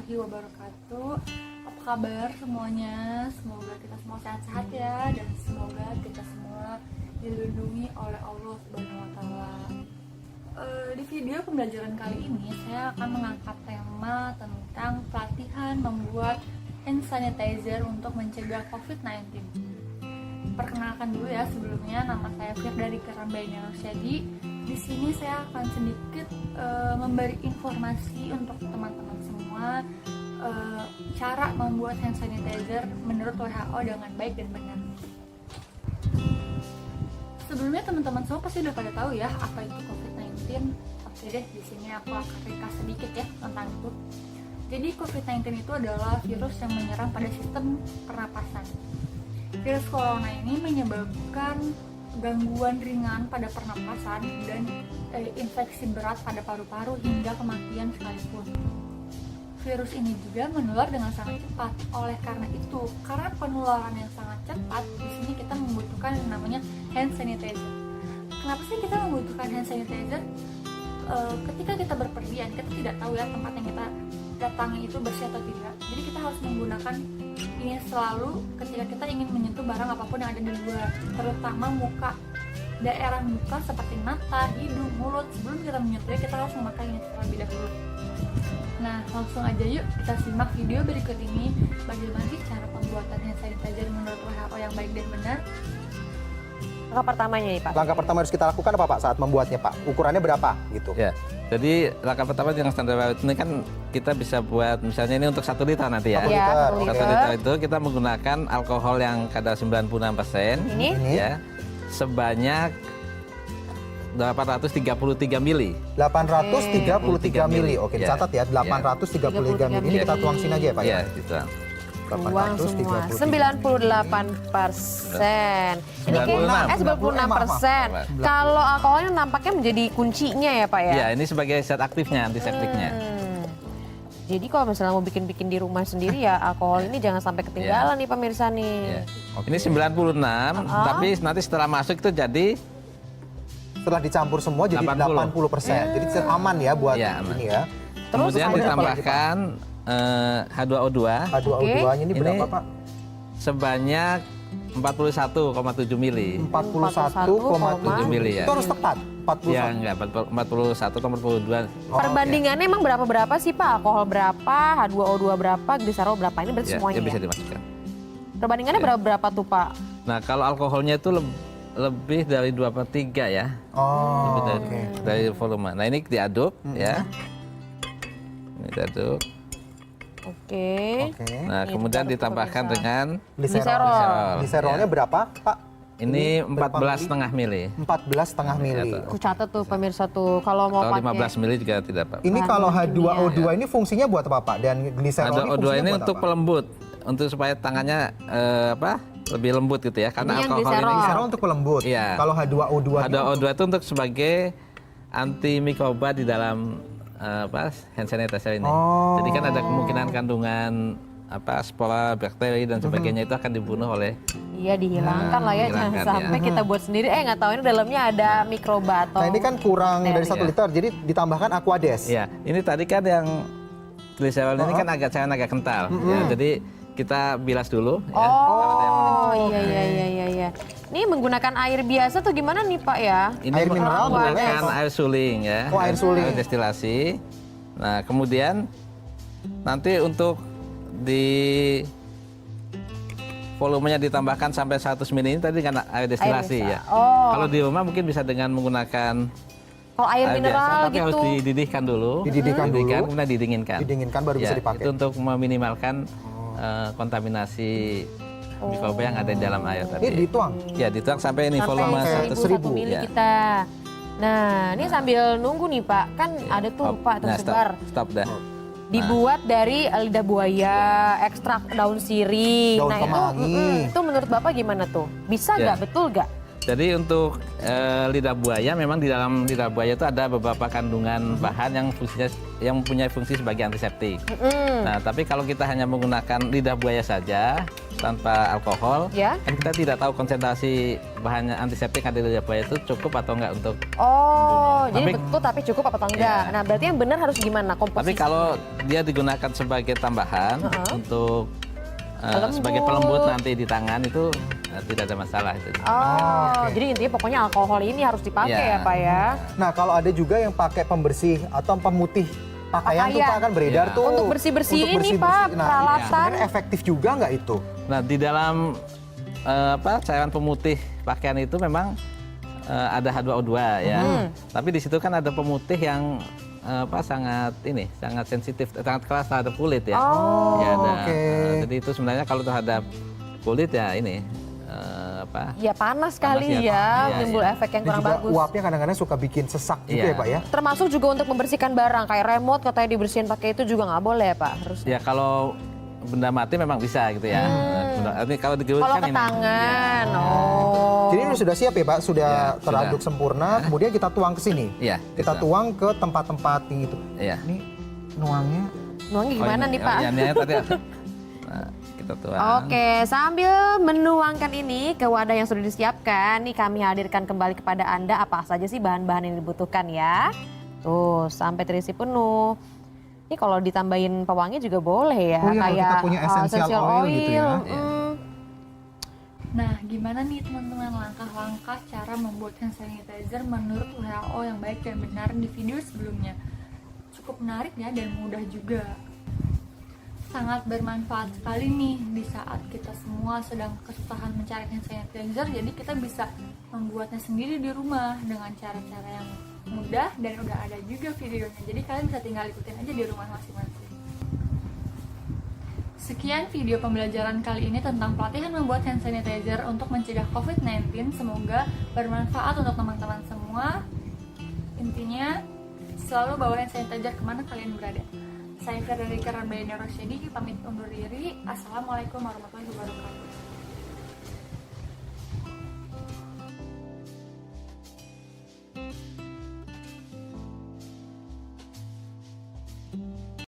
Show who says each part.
Speaker 1: warahmatullahi wabarakatuh. Apa kabar semuanya? Semoga kita semua sehat-sehat ya, dan semoga kita semua dilindungi oleh Allah Subhanahu wa Ta'ala. Di video pembelajaran kali ini saya akan mengangkat tema tentang pelatihan membuat hand sanitizer untuk mencegah COVID-19. Perkenalkan dulu ya sebelumnya, nama saya Firda dari Karambani Rosyadi. Di sini saya akan sedikit memberi informasi untuk teman-teman semua cara membuat hand sanitizer menurut WHO dengan baik dan benar. Sebelumnya teman-teman semua pasti udah pada tahu ya apa itu COVID-19. Oke deh, di sini aku akan ringkas sedikit ya tentang itu. Jadi COVID-19 itu adalah virus yang menyerang pada sistem pernapasan. Virus corona ini menyebabkan gangguan ringan pada pernapasan dan infeksi berat pada paru-paru hingga kematian sekalipun. Virus ini juga menular dengan sangat cepat. Oleh karena itu, karena penularan yang sangat cepat, di sini kita membutuhkan yang namanya hand sanitizer. Kenapa sih kita membutuhkan hand sanitizer? Ketika kita berpergian, kita tidak tahu ya tempat yang kita datangi itu bersih atau tidak. Jadi kita harus menggunakan ini selalu ketika kita ingin menyentuh barang apapun yang ada di luar, terutama muka. Daerah muka seperti mata, hidung, mulut. Sebelum kita menyentuhnya, kita harus memakai ini terlebih dahulu. Nah, langsung aja yuk kita simak video berikut ini bagaimana sih cara pembuatan hand sanitizer menurut WHO yang baik dan benar.
Speaker 2: Langkah pertamanya nih Pak.
Speaker 3: Langkah pertama harus kita lakukan apa Pak saat membuatnya Pak? Ukurannya berapa gitu?
Speaker 4: Ya, jadi langkah pertama yang standar WHO ini kan kita bisa buat misalnya ini untuk 1 liter nanti ya.
Speaker 3: 1
Speaker 2: Ya,
Speaker 3: liter.
Speaker 2: 1
Speaker 4: 1
Speaker 2: liter.
Speaker 4: liter itu kita menggunakan alkohol yang kadar 96%.
Speaker 2: Ini?
Speaker 4: Ya, sebanyak 833 mili.
Speaker 3: 833 mili. Oke,
Speaker 4: Ya.
Speaker 3: dicatat ya. 833 mili. Ini kita tuang sini aja ya Pak ya.
Speaker 4: Ya, gitu.
Speaker 2: Uang semua 98%. Ini 96%. Kalau alkoholnya nampaknya menjadi kuncinya ya Pak ya.
Speaker 4: Ya, ini sebagai zat aktifnya, antiseptiknya.
Speaker 2: Jadi kalau misalnya mau bikin-bikin di rumah sendiri ya alkohol ini jangan sampai ketinggalan nih pemirsa nih.
Speaker 4: Ya. Ini 96, tapi nanti setelah masuk itu jadi
Speaker 3: Setelah dicampur semua jadi 80%. Jadi aman ya buat
Speaker 4: Ya, aman.
Speaker 3: ini ya.
Speaker 2: Terus
Speaker 4: kemudian
Speaker 2: ada apa
Speaker 4: ditambahkan H2O2
Speaker 3: H2O2-nya ini berapa Pak?
Speaker 4: sebanyak 41,7 mili.
Speaker 3: 41,7
Speaker 4: mili ya.
Speaker 3: Itu harus tepat. 41.
Speaker 4: Ya, enggak, 41 atau 42.
Speaker 2: Perbandingannya emang berapa sih Pak? Alkohol berapa, H2O2 berapa, gliserol berapa? Ini berarti
Speaker 4: Ya,
Speaker 2: semuanya
Speaker 4: ya bisa
Speaker 2: ya?
Speaker 4: dimasukkan.
Speaker 2: Perbandingannya berapa tuh Pak?
Speaker 4: Nah, kalau alkoholnya itu lebih dari 2/3 ya.
Speaker 3: Oh,
Speaker 4: Lebih
Speaker 3: oke.
Speaker 4: dari volume. Nah, ini diaduk ya. Ini diaduk.
Speaker 2: Oke.
Speaker 3: Oke.
Speaker 4: Nah,
Speaker 2: Ini
Speaker 4: kemudian
Speaker 2: diaduk,
Speaker 4: ditambahkan
Speaker 2: pemirsa.
Speaker 4: dengan
Speaker 2: Gliserol.
Speaker 3: Gliserolnya berapa Pak?
Speaker 4: ini
Speaker 3: berapa
Speaker 4: 14,5 mili.
Speaker 3: 14,5 mili.
Speaker 4: Ya,
Speaker 2: Aku catat tuh pemirsa tuh kalau mau
Speaker 4: Atau
Speaker 2: pakai
Speaker 4: 15 mili juga tidak apa-apa.
Speaker 3: Ini
Speaker 2: Bahan
Speaker 3: kalau
Speaker 2: kimia.
Speaker 3: H2O2 ini fungsinya buat apa Pak? Dan gliserol ini
Speaker 4: H2O2
Speaker 3: fungsinya
Speaker 4: ini
Speaker 3: buat
Speaker 4: untuk
Speaker 3: apa?
Speaker 4: pelembut, untuk supaya tangannya lebih lembut gitu ya. Karena
Speaker 2: Ini yang
Speaker 4: alkohol
Speaker 2: gliserol.
Speaker 4: ini
Speaker 3: Gliserol untuk pelembut.
Speaker 4: Iya.
Speaker 3: Kalau H2O2 ini
Speaker 4: H2O2 itu untuk sebagai antimikroba di dalam hand sanitizer ini.
Speaker 3: Oh.
Speaker 4: Jadi kan ada kemungkinan kandungan spora, bakteri dan sebagainya itu akan dibunuh oleh
Speaker 2: iya dihilangkan lah ya, jangan
Speaker 4: dihilangkan,
Speaker 2: sampai kita buat sendiri nggak tahu ini dalamnya ada mikroba atau
Speaker 3: Nah ini kan kurang dari 1
Speaker 4: Iya.
Speaker 3: liter, jadi ditambahkan Aquades.
Speaker 4: ya. Ini tadi kan yang gliserol ini kan agak kental. Ya, jadi kita bilas dulu ya.
Speaker 2: Oh iya. Ini menggunakan air biasa tuh gimana nih Pak ya?
Speaker 4: Ini
Speaker 3: Air mineral boleh,
Speaker 4: menggunakan
Speaker 3: Pak?
Speaker 4: air suling ya.
Speaker 3: Oh, air suling.
Speaker 4: Air destilasi. Nah, kemudian nanti untuk di volumenya ditambahkan sampai 100 ml ini tadi dengan air destilasi
Speaker 2: biasa.
Speaker 4: ya.
Speaker 2: Oh.
Speaker 4: Kalau di rumah mungkin bisa dengan menggunakan
Speaker 2: Kalau air
Speaker 4: biasa,
Speaker 2: mineral
Speaker 4: tapi harus
Speaker 2: gitu.
Speaker 4: dididihkan dulu.
Speaker 3: Dididihkan dulu.
Speaker 4: kemudian didinginkan.
Speaker 3: Didinginkan baru bisa
Speaker 4: Ya,
Speaker 3: dipakai.
Speaker 4: Itu untuk meminimalkan kontaminasi mikroba yang ada di dalam air
Speaker 3: Ini
Speaker 4: tadi.
Speaker 3: dituang.
Speaker 4: Ya, dituang sampai ini
Speaker 2: Sampai
Speaker 4: volume
Speaker 3: 1.000
Speaker 2: 1.000 mili
Speaker 4: ya.
Speaker 2: kita. Nah, ini sambil nunggu nih Pak, kan ada tuh Pak
Speaker 4: Nah,
Speaker 2: tersebar.
Speaker 4: stop dah.
Speaker 2: Dibuat dari lidah buaya, ekstrak daun sirih.
Speaker 3: Daun
Speaker 2: nah
Speaker 3: kemangi.
Speaker 2: itu menurut Bapak gimana tuh? Bisa
Speaker 4: Ya.
Speaker 2: nggak? Betul nggak?
Speaker 4: Jadi untuk lidah buaya memang di dalam lidah buaya itu ada beberapa kandungan bahan yang punya fungsi sebagai antiseptik. Nah, tapi kalau kita hanya menggunakan lidah buaya saja tanpa alkohol, kan kita tidak tahu konsentrasi bahan antiseptik yang ada di lidah buaya itu cukup atau enggak untuk
Speaker 2: jadi betul tapi cukup apa enggak. Nah, berarti yang benar harus gimana komposisinya?
Speaker 4: Tapi kalau dia digunakan sebagai tambahan untuk sebagai pelembut nanti di tangan itu tidak ada masalah itu.
Speaker 2: Jadi intinya pokoknya alkohol ini harus dipakai ya Pak ya.
Speaker 3: Nah, kalau ada juga yang pakai pembersih atau pemutih pakaian tuh Pak kan beredar tuh.
Speaker 2: Untuk bersih-bersih ini Pak, peralatan.
Speaker 3: Sebenarnya efektif juga nggak itu?
Speaker 4: Nah, di dalam cairan pemutih pakaian itu memang ada H2O2 ya. Tapi di situ kan ada pemutih yang sangat sensitif, sangat keras terhadap kulit ya. Jadi itu sebenarnya kalau terhadap kulit ya ini
Speaker 2: ya panas sekali ya, timbul efek yang kurang bagus.
Speaker 3: Uapnya kadang-kadang suka bikin sesak juga ya Pak ya.
Speaker 2: Termasuk juga untuk membersihkan barang kayak remote katanya dibersihin pakai itu juga nggak boleh ya Pak harus.
Speaker 4: Ya kalau benda mati memang bisa gitu ya. Kalau
Speaker 2: ke tangan.
Speaker 3: Jadi ini sudah siap ya Pak, sudah teraduk sempurna. Kemudian kita tuang ke sini. Kita tuang ke tempat-tempat itu. Ini nuangnya
Speaker 2: gimana nih Pak?
Speaker 4: Nah, kita tuang.
Speaker 2: Oke, sambil menuangkan ini ke wadah yang sudah disiapkan, nih kami hadirkan kembali kepada Anda apa saja sih bahan-bahan yang dibutuhkan ya. Tuh, sampai terisi penuh. Ini kalau ditambahin pewangi juga boleh ya,
Speaker 3: kayak kita punya essential oil gitu ya.
Speaker 1: Nah, gimana nih teman-teman langkah-langkah cara membuat hand sanitizer menurut WHO yang baik dan benar di video sebelumnya? Cukup menarik ya dan mudah juga. Sangat bermanfaat sekali nih di saat kita semua sedang kesusahan mencari hand sanitizer, jadi kita bisa membuatnya sendiri di rumah dengan cara-cara yang mudah dan udah ada juga videonya, jadi kalian bisa tinggal ikutin aja di rumah masing-masing. Sekian video pembelajaran kali ini tentang pelatihan membuat hand sanitizer untuk mencegah COVID-19. Semoga bermanfaat untuk teman-teman semua. Intinya selalu bawa hand sanitizer kemana kalian berada. Saya Ferdinand Ramayana Rosyadi pamit undur diri. Assalamualaikum warahmatullahi wabarakatuh.